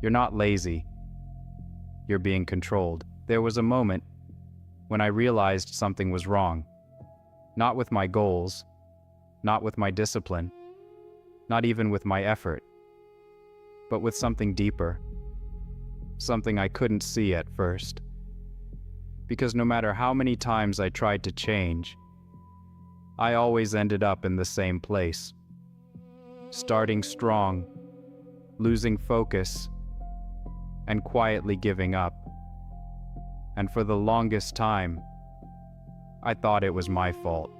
You're not lazy. You're being controlled. There was a moment when I realized something was wrong. Not with my goals, not with my discipline, not even with my effort, but with something deeper, something I couldn't see at first. Because no matter how many times I tried to change, I always ended up in the same place. Starting strong, losing focus, and quietly giving up. And for the longest time, I thought it was my fault.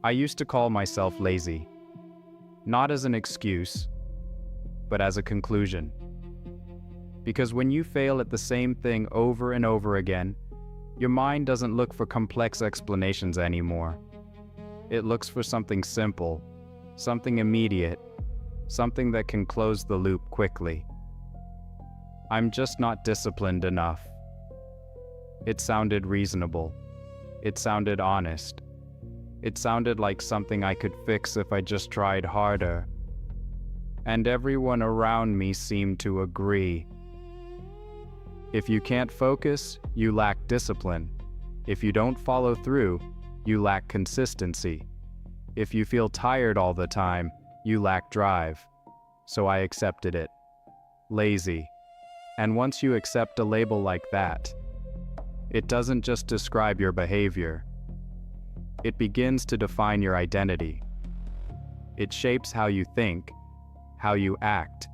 I used to call myself lazy, not as an excuse, but as a conclusion. Because when you fail at the same thing over and over again, your mind doesn't look for complex explanations anymore. It looks for something simple, something immediate, something that can close the loop quickly. I'm just not disciplined enough. It sounded reasonable. It sounded honest. It sounded like something I could fix if I just tried harder. And everyone around me seemed to agree. If you can't focus, you lack discipline. If you don't follow through, you lack consistency. If you feel tired all the time, you lack drive. So I accepted it. Lazy. And once you accept a label like that, it doesn't just describe your behavior. It begins to define your identity. It shapes how you think, how you act,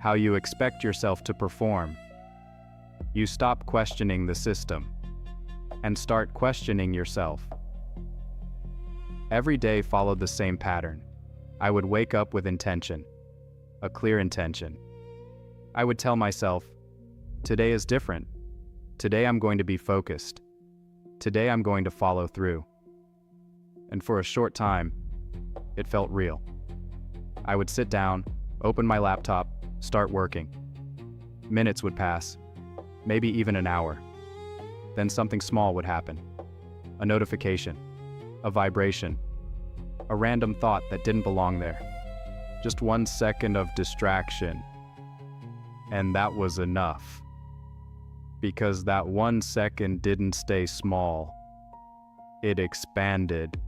how you expect yourself to perform. You stop questioning the system and start questioning yourself. Every day followed the same pattern. I would wake up with intention, a clear intention. I would tell myself, today is different. Today I'm going to be focused. Today I'm going to follow through. And for a short time, it felt real. I would sit down, open my laptop, start working. Minutes would pass, maybe even an hour. Then something small would happen. A notification, a vibration, a random thought that didn't belong there. Just 1 second of distraction. And that was enough. Because that 1 second didn't stay small. It expanded.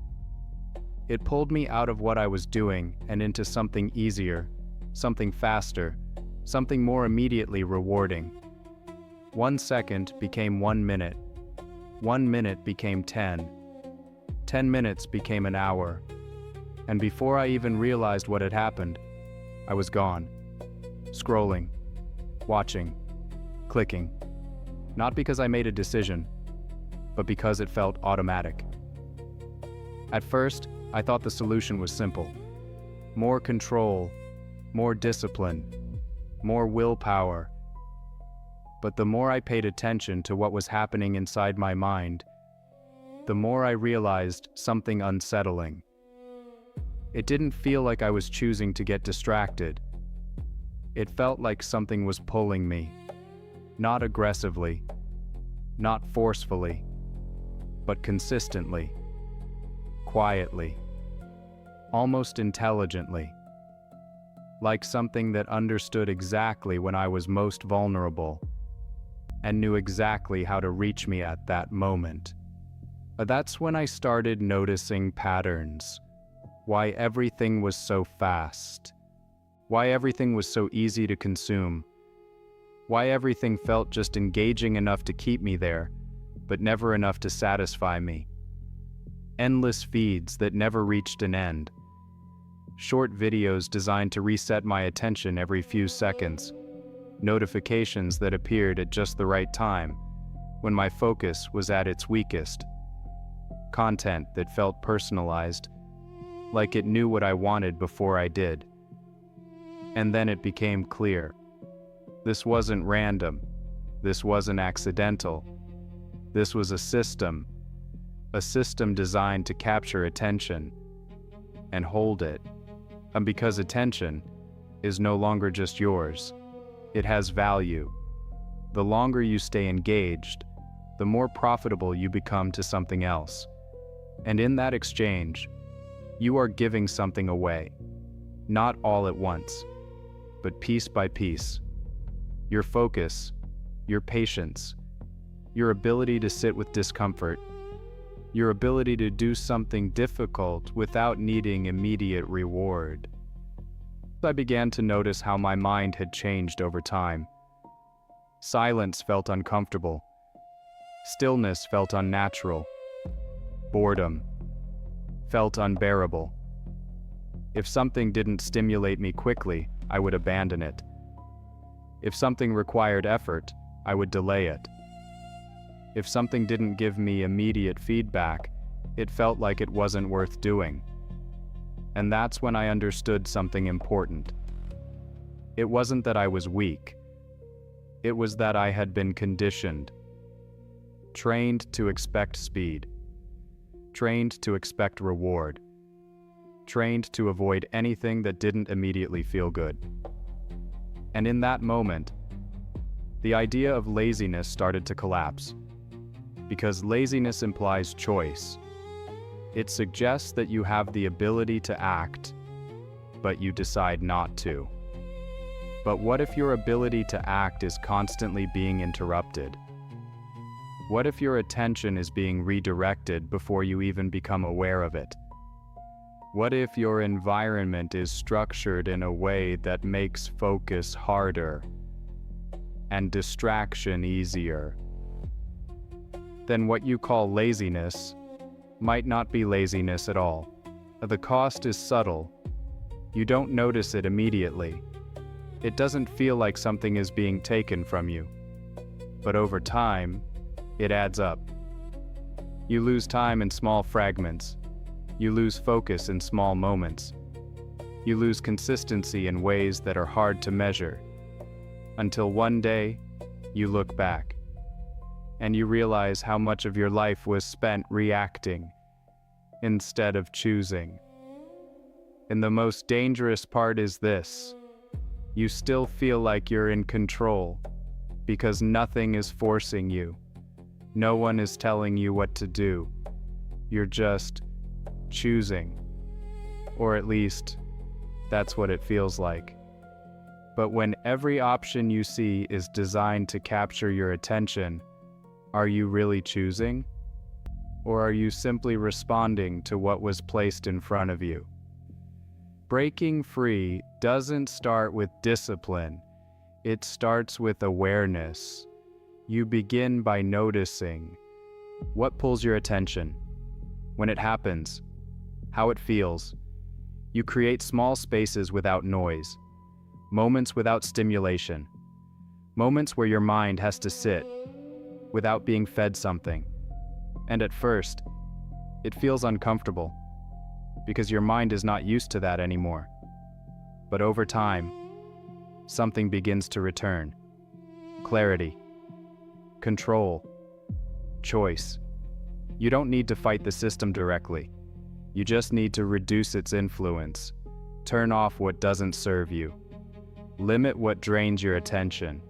It pulled me out of what I was doing and into something easier, something faster, something more immediately rewarding. 1 second became 1 minute. 1 minute became 10. 10 minutes became an hour. And before I even realized what had happened, I was gone. Scrolling, watching, clicking. Not because I made a decision, but because it felt automatic. At first, I thought the solution was simple. More control, more discipline, more willpower. But the more I paid attention to what was happening inside my mind, the more I realized something unsettling. It didn't feel like I was choosing to get distracted. It felt like something was pulling me. Not aggressively, not forcefully, but consistently, quietly, almost intelligently, like something that understood exactly when I was most vulnerable and knew exactly how to reach me at that moment. That's when I started noticing patterns, why everything was so fast, why everything was so easy to consume, why everything felt just engaging enough to keep me there, but never enough to satisfy me. Endless feeds that never reached an end. Short videos designed to reset my attention every few seconds. Notifications that appeared at just the right time, when my focus was at its weakest. Content that felt personalized, like it knew what I wanted before I did. And then it became clear. This wasn't random. This wasn't accidental. This was a system designed to capture attention and hold it. And because attention is no longer just yours, it has value. The longer you stay engaged, the more profitable you become to something else. And in that exchange, you are giving something away. Not all at once, but piece by piece. Your focus, your patience, your ability to sit with discomfort, your ability to do something difficult without needing immediate reward. I began to notice how my mind had changed over time. Silence felt uncomfortable. Stillness felt unnatural. Boredom felt unbearable. If something didn't stimulate me quickly, I would abandon it. If something required effort, I would delay it. If something didn't give me immediate feedback, it felt like it wasn't worth doing. And that's when I understood something important. It wasn't that I was weak. It was that I had been conditioned, trained to expect speed, trained to expect reward, trained to avoid anything that didn't immediately feel good. And in that moment, the idea of laziness started to collapse. Because laziness implies choice. It suggests that you have the ability to act, but you decide not to. But what if your ability to act is constantly being interrupted? What if your attention is being redirected before you even become aware of it? What if your environment is structured in a way that makes focus harder and distraction easier? Then what you call laziness might not be laziness at all. The cost is subtle. You don't notice it immediately. It doesn't feel like something is being taken from you. But over time, it adds up. You lose time in small fragments. You lose focus in small moments. You lose consistency in ways that are hard to measure. Until one day, you look back, and you realize how much of your life was spent reacting instead of choosing. And the most dangerous part is this: you still feel like you're in control because nothing is forcing you. No one is telling you what to do. You're just choosing. Or at least, that's what it feels like. But when every option you see is designed to capture your attention, are you really choosing? Or are you simply responding to what was placed in front of you? Breaking free doesn't start with discipline. It starts with awareness. You begin by noticing what pulls your attention, when it happens, how it feels. You create small spaces without noise, moments without stimulation, moments where your mind has to sit without being fed something. And at first, it feels uncomfortable because your mind is not used to that anymore. But over time, something begins to return. Clarity, control, choice. You don't need to fight the system directly. You just need to reduce its influence, turn off what doesn't serve you, limit what drains your attention,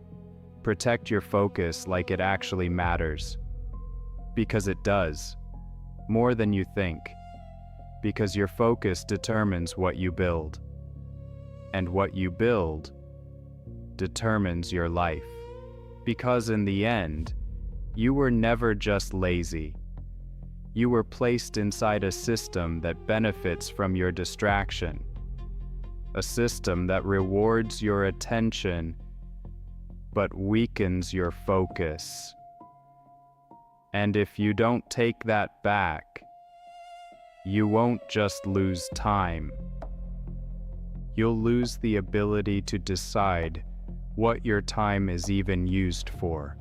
protect your focus like it actually matters. Because it does, more than you think. Because your focus determines what you build. And what you build determines your life. Because in the end, you were never just lazy. You were placed inside a system that benefits from your distraction. A system that rewards your attention, but weakens your focus. And if you don't take that back, you won't just lose time. You'll lose the ability to decide what your time is even used for.